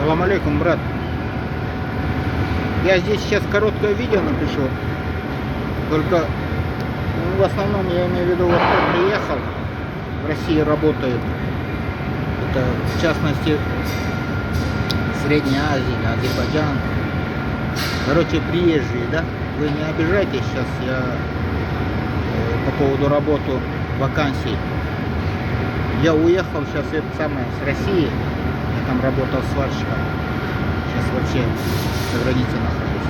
Салам алейкум, брат. Я здесь сейчас короткое видео напишу. Только в основном я имею в виду, вот кто приехал, в России работает. Это в частности Средняя Азия, Азербайджан. Короче, приезжие, да? Вы не обижайтесь, сейчас я по поводу работы вакансий. Я уехал сейчас с России. Я там работал сварщиком. Сейчас вообще за границей нахожусь.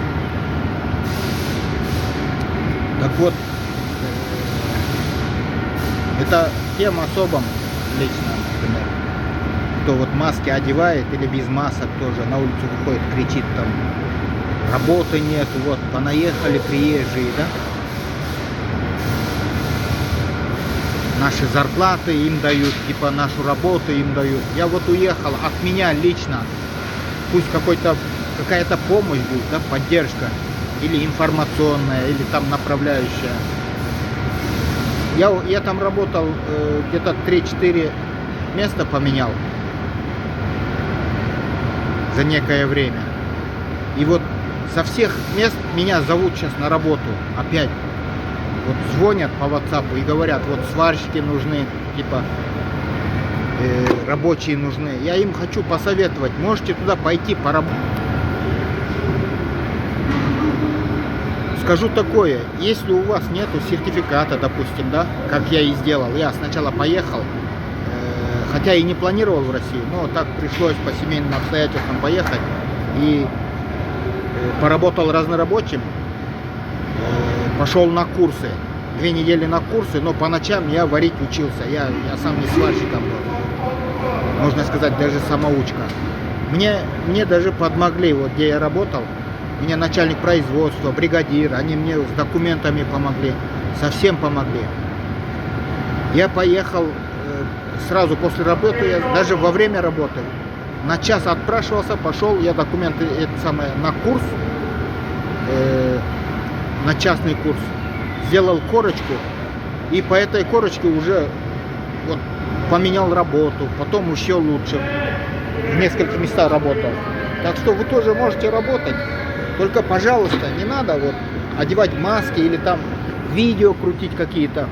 Так вот, это тем особым лично, например, кто вот маски одевает или без масок тоже на улицу выходит, кричит там, работы нет, вот, понаехали приезжие, да? Наши зарплаты им дают, типа нашу работу им дают. Я вот уехал, от меня лично, пусть какая-то помощь будет, да, поддержка, или информационная, или там направляющая. Я там работал, где-то 3-4 места поменял за некое время. И вот со всех мест меня зовут сейчас на работу опять. Вот звонят по WhatsApp и говорят, вот сварщики нужны, типа рабочие нужны. Я им хочу посоветовать, можете туда пойти поработать. Скажу такое, если у вас нету сертификата, допустим, да, как я и сделал, я сначала поехал, хотя и не планировал в Россию, но так пришлось по семейным обстоятельствам поехать, и поработал разнорабочим, пошел на курсы, 2 недели на курсы, но по ночам я варить учился, я сам не сварщиком был, можно сказать, даже самоучка. Мне даже подмогли, вот где я работал, мне начальник производства, бригадир, они мне с документами помогли, совсем помогли. Я поехал сразу после работы, я даже во время работы, на час отпрашивался, пошел, я документы на курс, на частный курс, сделал корочку, и по этой корочке уже вот поменял работу, потом еще лучше, в нескольких местах работал. Так что вы тоже можете работать. Только, пожалуйста, не надо вот одевать маски или там видео крутить какие-то.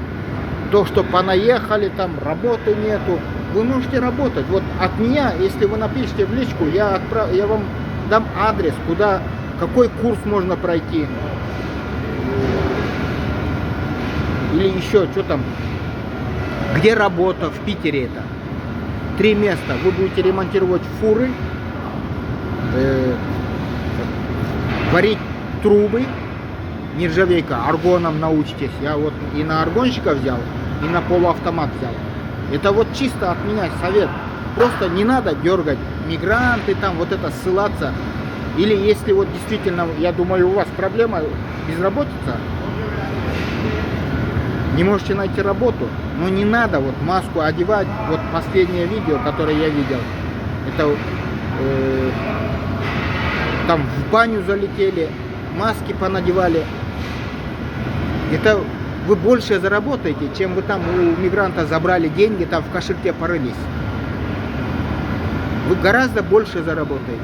То, что понаехали, там работы нету. Вы можете работать. Вот от меня, если вы напишите в личку, я вам дам адрес, какой курс можно пройти. Или еще, что там, где работа в Питере это. 3 места. Вы будете ремонтировать фуры, варить трубы, нержавейка, аргоном научитесь. Я вот и на аргонщика взял, и на полуавтомат взял. Это вот чисто от меня совет. Просто не надо дергать мигранты, там вот это ссылаться. Или если вот действительно, я думаю, у вас проблема безработица, не можете найти работу, но не надо вот маску одевать. Вот последнее видео, которое я видел, это там в баню залетели, маски понадевали. Это вы больше заработаете, чем вы там у мигранта забрали деньги, там в кошельке порылись. Вы гораздо больше заработаете.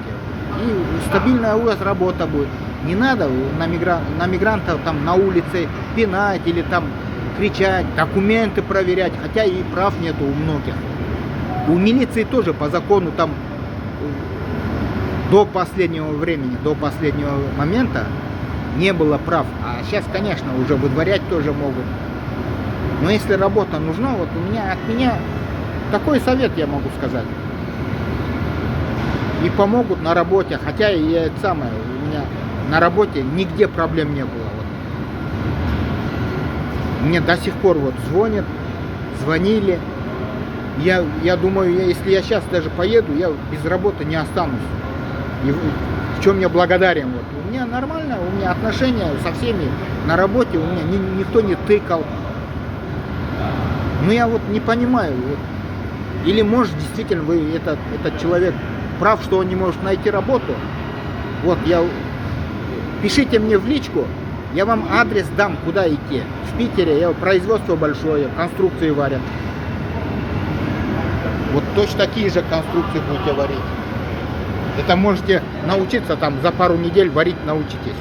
И стабильная у вас работа будет. Не надо на мигрантов там на улице пинать или там кричать, документы проверять, хотя и прав нету у многих. У милиции тоже по закону там до последнего времени, до последнего момента не было прав. А сейчас, конечно, уже выдворять тоже могут. Но если работа нужна, вот от меня такой совет я могу сказать. И помогут на работе, хотя и у меня на работе нигде проблем не было. Вот. Мне до сих пор вот звонили. Я думаю, если я сейчас даже поеду, я без работы не останусь. И в чем я благодарен. Вот. У меня нормально, у меня отношения со всеми на работе, у меня никто не тыкал. Но я вот не понимаю. Вот. Или может действительно этот человек прав, что он не может найти работу. Вот пишите мне в личку, я вам адрес дам, куда идти. В Питере производство большое, конструкции варят. Вот точно такие же конструкции будете варить. Это можете научиться там за пару недель варить научитесь.